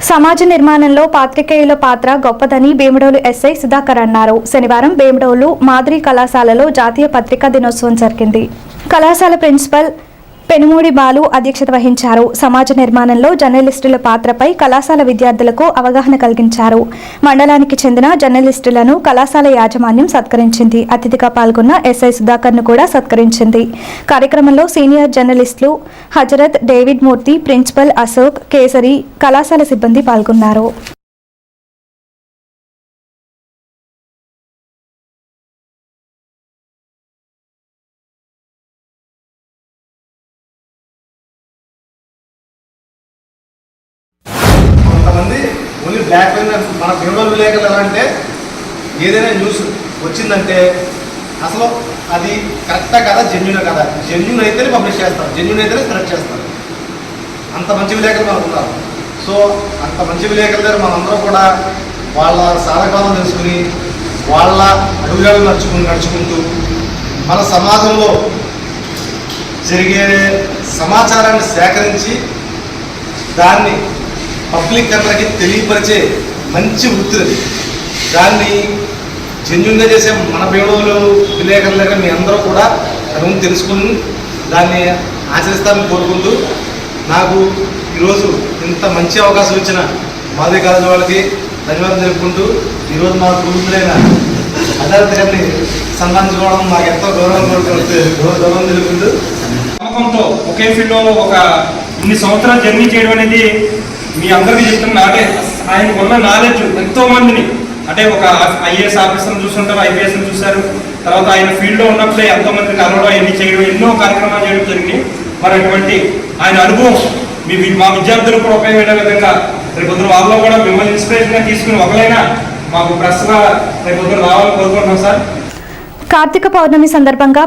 సమాజ నిర్మాణంలో పాత్రికేయుల పాత్ర గొప్పదని భీమడోలు ఎస్ఐ సుధాకర్ అన్నారు. శనివారం భీమడోలు మాదిరి కళాశాలలో జాతీయ పత్రికా దినోత్సవం జరిగింది. కళాశాల ప్రిన్సిపల్ పెనుమూడి బాలు అధ్యక్షత వహించారు. సమాజ నిర్మాణంలో జర్నలిస్టుల పాత్రపై కళాశాల విద్యార్థులకు అవగాహన కలిగించారు. మండలానికి చెందిన జర్నలిస్టులను కళాశాల యాజమాన్యం సత్కరించింది. అతిథిగా పాల్గొన్న ఎస్ఐ సుధాకర్ ను కూడా సత్కరించింది. కార్యక్రమంలో సీనియర్ జర్నలిస్టులు హజరత్ డేవిడ్ మూర్తి, ప్రిన్సిపల్ అశోక్, కేసరి, కళాశాల సిబ్బంది పాల్గొన్నారు. కొంతమంది ఓన్లీ బ్లాక్ మెయిల్ మన భీమడోలు విలేకరులు ఎలా అంటే ఏదైనా న్యూస్ వచ్చిందంటే అసలు అది కరెక్టా కదా, జెన్యూనా కదా, జెన్యూన్ అయితేనే పబ్లిష్ చేస్తారు, జెన్యూన్ అయితేనే స్ప్రెడ్ చేస్తారు. అంత మంచి విలేకరులు మనకు ఉన్నారు. సో అంత మంచి విలేకరుల దగ్గర మనందరూ కూడా వాళ్ళ సాధకాలను తెలుసుకుని వాళ్ళ అడుగులు నడుచుకుంటూ మన సమాజంలో జరిగే సమాచారాన్ని సేకరించి దాన్ని పబ్లిక్ అందరికీ తెలియపరిచే మంచి వృత్తి. దాన్ని జెన్యూన్గా చేసే మన భీమడోలు విలేకరుల దగ్గర మీ అందరూ కూడా దాని తెలుసుకుని దాన్ని ఆచరిస్తారని కోరుకుంటూ నాకు ఈరోజు ఇంత మంచి అవకాశం ఇచ్చిన మాదిరి కాలేజీ వాళ్ళకి ధన్యవాదాలు తెలుపుకుంటూ ఈరోజు మా గురువులైన అదాలత్ గారిని సన్మానించుకోవడం మాకు ఎంతో గౌరవం తెలుపుకుంటూ నమ్మకంతో ఒకే ఫీల్డ్లో ఒక ఇన్ని సంవత్సరాలు జర్నీ చేయడం అనేది మీ అందరికీ చెప్తున్న ఆయనకు ఉన్న నాలెడ్జ్ ఎంతో మందిని అంటే ఒక ఐఏఎస్ ఆఫీసర్ని చూస్తుంటారు, ఐపీఎస్ని చూశారు, తర్వాత ఆయన ఫీల్డ్లో ఉన్నప్పుడే ఎంతో మందిని కలవడం, ఎన్ని చేయడం, ఎన్నో కార్యక్రమాలు చేయడం జరిగింది. మరి అటువంటి ఆయన అనుభవం మా విద్యార్థులకు కూడా ఉపయోగపడే విధంగా రేపొద్దున వాళ్ళలో కూడా మిమ్మల్ని ఇన్స్పిరేషన్గా తీసుకుని ఒకరైనా మాకు ప్రెస్గా రేపొద్దున రావాలని కోరుకుంటున్నాం సార్. కార్తీక పౌర్ణమి సందర్భంగా